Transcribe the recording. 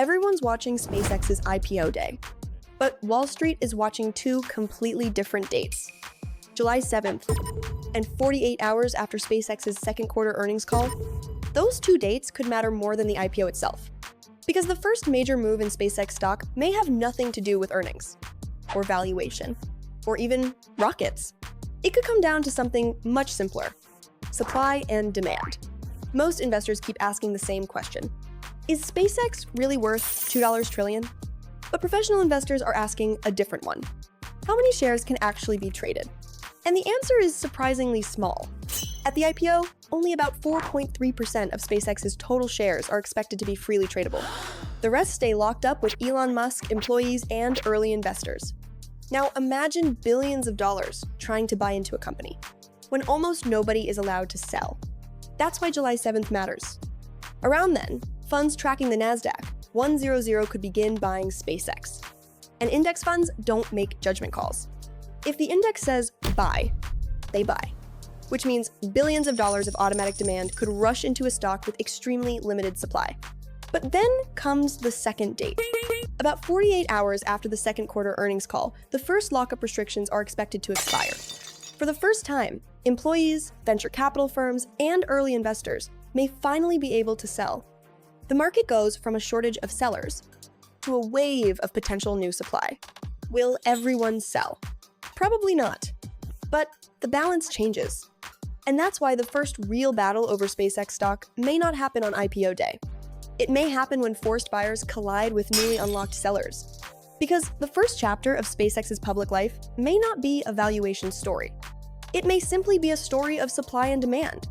Everyone's watching SpaceX's IPO day, but Wall Street is watching two completely different dates. July 7th, and 48 hours after SpaceX's second quarter earnings call, those two dates could matter more than the IPO itself. Because the first major move in SpaceX stock may have nothing to do with earnings, or valuation, or even rockets. It could come down to something much simpler: supply and demand. Most investors keep asking the same question: is SpaceX really worth $2 trillion? But professional investors are asking a different one: how many shares can actually be traded? And the answer is surprisingly small. At the IPO, only about 4.3% of SpaceX's total shares are expected to be freely tradable. The rest stay locked up with Elon Musk, employees, and early investors. Now imagine billions of dollars trying to buy into a company, when almost nobody is allowed to sell. That's why July 7th matters. Around then, funds tracking the NASDAQ, 100, could begin buying SpaceX. And index funds don't make judgment calls. If the index says buy, they buy, which means billions of dollars of automatic demand could rush into a stock with extremely limited supply. But then comes the second date. About 48 hours after the second quarter earnings call, the first lockup restrictions are expected to expire. For the first time, employees, venture capital firms, and early investors may finally be able to sell. The market goes from a shortage of sellers to a wave of potential new supply. Will everyone sell? Probably not. But the balance changes. And that's why the first real battle over SpaceX stock may not happen on IPO day. It may happen when forced buyers collide with newly unlocked sellers. Because the first chapter of SpaceX's public life may not be a valuation story. It may simply be a story of supply and demand,